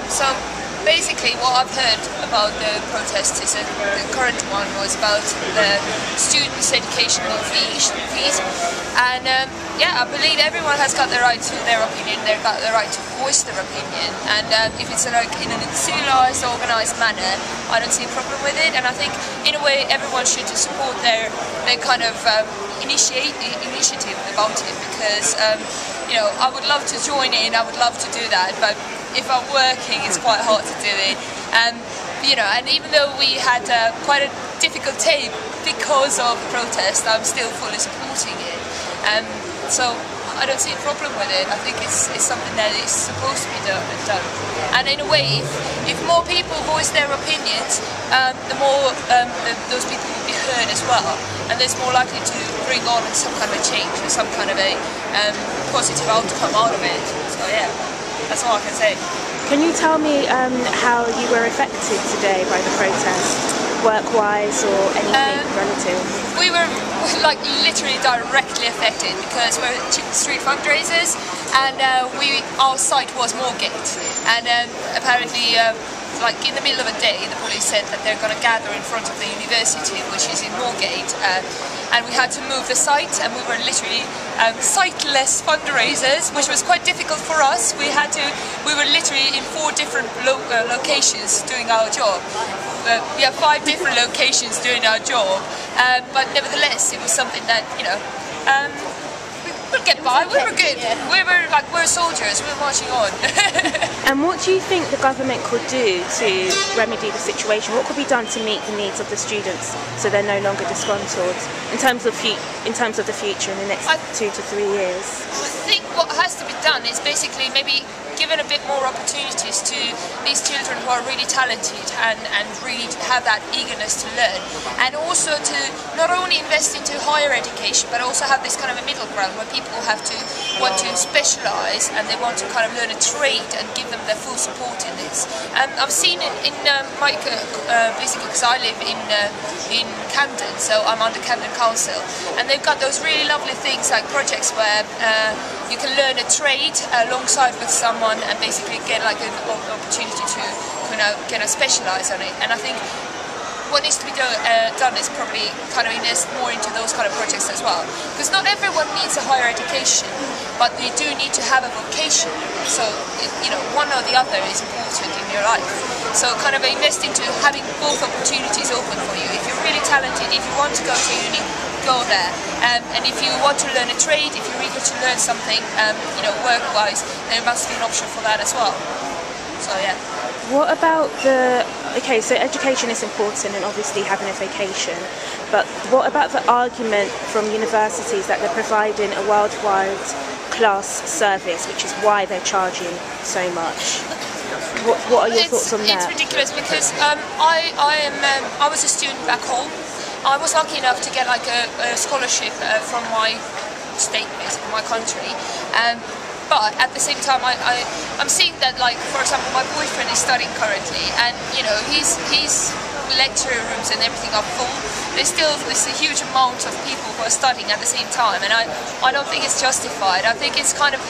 So basically what I've heard about the protests is that the current one was about the students' educational fees. And yeah, I believe everyone has got the right to their opinion, they've got the right to voice their opinion. And if it's like in a civilized, organised manner, I don't see a problem with it. And I think in a way everyone should support their kind of initiative about it, because you know, I would love to join in, I would love to do that, but if I'm working, it's quite hard to do it. You know, and even though we had quite a difficult day because of the protest, I'm still fully supporting it. So I don't see a problem with it. I think it's something that is supposed to be done. And in a way, if more people voice their opinions, the more those people will be heard as well, and there's more likely to bring on some kind of a change or some kind of a positive outcome out of it. So yeah, that's all I can say. Can you tell me how you were affected today by the protest, work-wise or anything relative? We were like literally directly affected because we're street fundraisers, and our site was Moorgate, and apparently like in the middle of a day the police said that they're going to gather in front of the university, which is in Moorgate, and we had to move the site, and we were literally siteless fundraisers, which was quite difficult for us. We were literally in 4 different locations doing our job. We have 5 different locations doing our job, but nevertheless it was something that, you know, we'll get by. We were good. We're soldiers. We're marching on. And what do you think the government could do to remedy the situation? What could be done to meet the needs of the students so they're no longer disgruntled in terms of the future in the next 2 to 3 years? I think what has to be done is basically maybe given a bit more opportunities to these children who are really talented and really have that eagerness to learn, and also to not only invest into higher education but also have this kind of a middle ground where people want to specialise and they want to kind of learn a trade and give them their full support in this. I've seen it in basically because I live in Camden, so I'm under Camden Council, and they've got those really lovely things like projects where you can learn a trade alongside with someone and basically get like an opportunity to, you know, specialise on it. And I think what needs to be done is probably kind of invest more into those kind of projects as well, because not everyone needs a higher education, but they do need to have a vocation. So you know, one or the other is important in your life. So kind of invest into having both opportunities open for you. If you're really talented, if you want to go to uni, go there. And if you want to learn a trade, if you're eager to learn something, you know, work-wise, there must be an option for that as well. So yeah. What about okay, so education is important and obviously having a vocation, but what about the argument from universities that they're providing a worldwide class service, which is why they're charging so much? What are your thoughts on that? It's ridiculous because I was a student back home. I was lucky enough to get like a scholarship from my state, basically my country. But at the same time, I'm seeing that, like, for example, my boyfriend is studying currently, and you know, his lecture rooms and everything are full. There's a huge amount of people who are studying at the same time, and I don't think it's justified. I think it's kind of,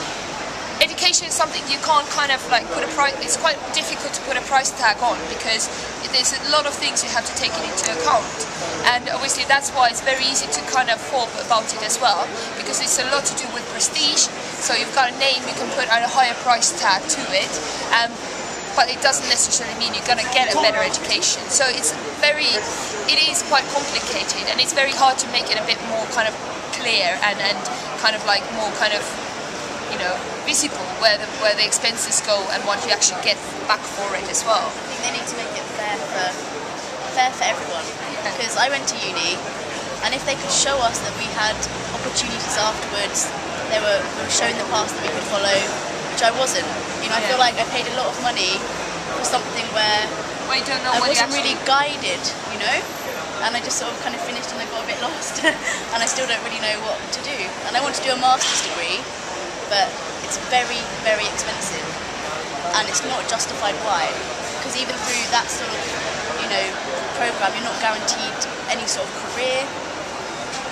education is something you can't kind of like put a price. It's quite difficult to put a price tag on because there's a lot of things you have to take into account, and obviously that's why it's very easy to kind of fob about it as well, because it's a lot to do with prestige. So you've got a name, you can put a higher price tag to it, but it doesn't necessarily mean you're going to get a better education. So it is quite complicated, and it's very hard to make it a bit more kind of clear and kind of like more kind of, you know, visible where the expenses go and what you actually get back for it as well. I think they need to make it fair for everyone, because I went to uni, and if they could show us that we had opportunities afterwards, we were shown the path that we could follow, which I wasn't. You know, I feel like I paid a lot of money for something where you don't know I wasn't really guided, you know, and I just sort of kind of finished and I got a bit lost, and I still don't really know what to do. And I want to do a master's degree, but it's very, very expensive, and it's not justified why, because even through that sort of, you know, program, you're not guaranteed any sort of career.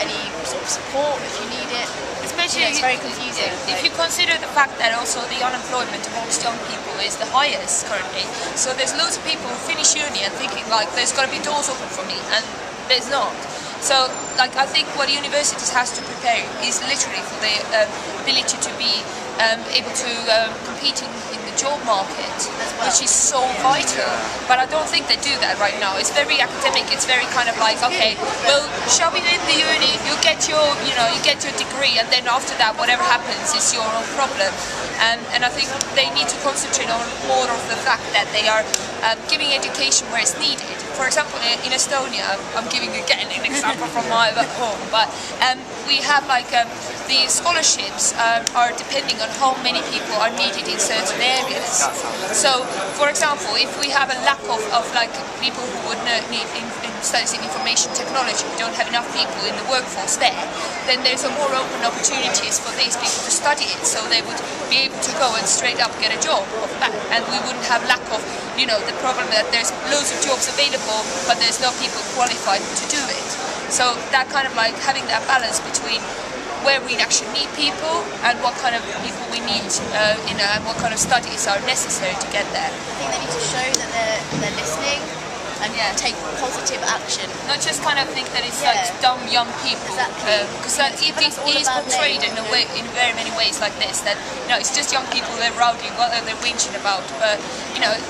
any sort of support if you need it. Especially, it's very confusing. If you consider the fact that also the unemployment amongst young people is the highest currently, so there's loads of people who finish uni and thinking like there's got to be doors open for me, and there's not. So, like, I think what universities has to prepare is literally for the ability to be able to compete in the job market, which is so vital. But I don't think they do that right now. It's very academic. It's very kind of like, okay, well, shove it in the uni, you get your degree, and then after that, whatever happens is your own problem. And I think they need to concentrate on more of the fact that they are giving education where it's needed. For example, in Estonia, I'm giving again an example from my home, but we have like the scholarships are depending on how many people are needed in certain areas. So, for example, if we have a lack of like people who would need in studies in information technology, we don't have enough people in the workforce there, then there's a more open opportunities for these people to study it, so they would be able to go and straight up get a job off that, and we wouldn't have lack of, the problem that there's loads of jobs available, but there's no people qualified to do it. So that kind of like having that balance between where we actually need people and what kind of people we need, and what kind of studies are necessary to get there. I think they need to show that they're listening and take positive action. Not just kind of think that it's like dumb young people, because it is portrayed in a way, in very many ways like this, that it's just young people, they're rowdy, what are they whinging about? But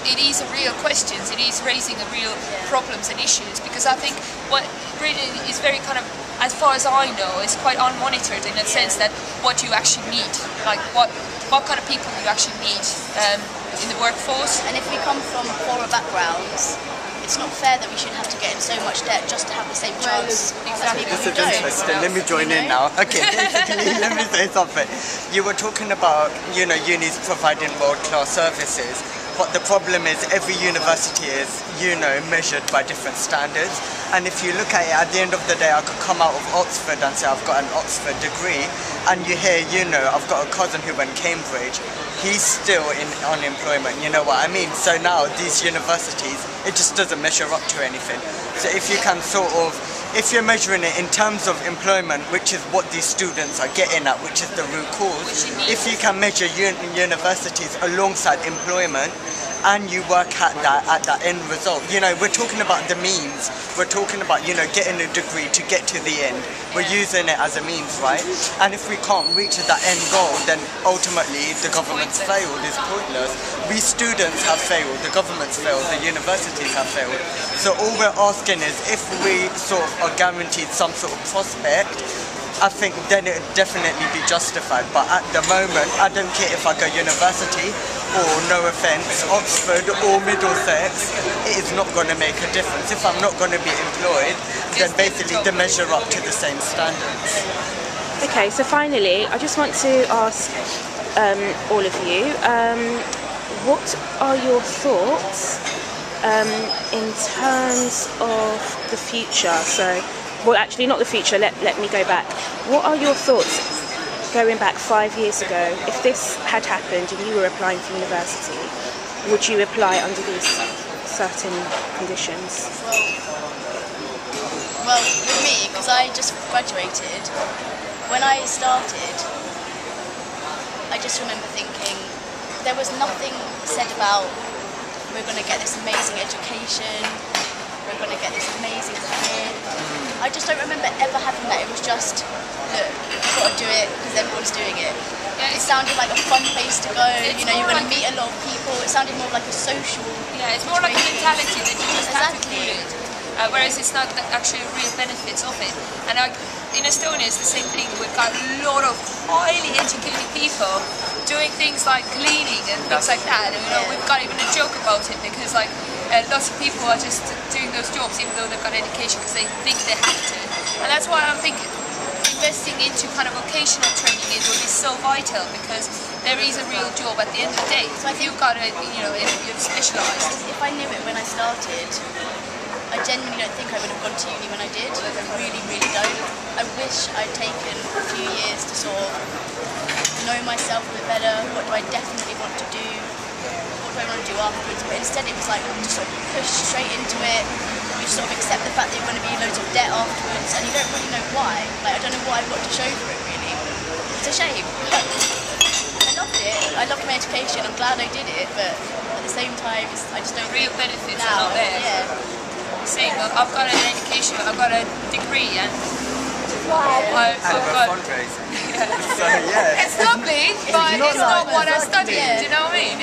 it is a real questions, it is raising a real problems and issues, because I think what really is very kind of, as far as I know, is quite unmonitored in a sense that what you actually need, like what kind of people you actually need in the workforce. And if we come from poorer backgrounds, it's not fair that we should have to get in so much debt just to have the same chance as people who don't. Let me join in now. Okay, basically, let me say something. You were talking about, unis providing world-class services, but the problem is every university is, measured by different standards. And if you look at it, at the end of the day, I could come out of Oxford and say I've got an Oxford degree, and you hear, I've got a cousin who went Cambridge. He's still in unemployment, you know what I mean? So now these universities, it just doesn't measure up to anything. So if you can if you're measuring it in terms of employment, which is what these students are getting at, which is the root cause, if you can measure universities alongside employment, and you work at that end result. We're talking about the means. We're talking about, getting a degree to get to the end. We're using it as a means, right? And if we can't reach that end goal, then ultimately the government's failed. It's pointless. We students have failed, the government's failed, the universities have failed. So all we're asking is if we sort of are guaranteed some sort of prospect, I think then it would definitely be justified. But at the moment, I don't care if I go university or, no offence, Oxford or Middlesex, it is not going to make a difference. If I'm not going to be employed, then basically they measure up to the same standards. Okay, so finally, I just want to ask all of you, what are your thoughts in terms of the future? Well, actually, not the future, let me go back. What are your thoughts going back 5 years ago? If this had happened and you were applying for university, would you apply under these certain conditions? Well, with me, because I just graduated, when I started, I just remember thinking, there was nothing said about we're going to get this amazing education, we're going to get this amazing career. I just don't remember ever having that. It was just, look, you've got to do it because everyone's doing it. It sounded like a fun place to go, you're going to meet a lot of people. It sounded more like a social it's more like a mentality that you just have to do it. Whereas it's not actually real benefits of it. And in Estonia it's the same thing. We've got a lot of highly educated people doing things like cleaning and things like that. And, we've got even a joke about it because lots of people are just doing those jobs even though they've got education because they think they have to. And that's why I think investing into kind of vocational training would be so vital, because there is a real job at the end of the day. So if you've got if you're specialised. If I knew it when I started, I genuinely don't think I would have gone to uni when I did. I really, really don't. I wish I'd taken a few years to sort of know myself a bit better. What do I definitely want to do? What do I want to do afterwards? But instead it was like just sort of pushed straight into it. you sort of accept the fact that you're going to be in loads of debt afterwards, and you don't really know why. Like, I don't know what I've got to show for it, really. It's a shame. I loved it. I loved my education. I'm glad I did it, but at the same time, I just don't. Real benefits now, are not there. Yeah. Same. I've got an education. I've got a degree, and And I've we're got. fundraising. So yeah. It's lovely, but it's not what I studied. Yeah. Do you know what I mean?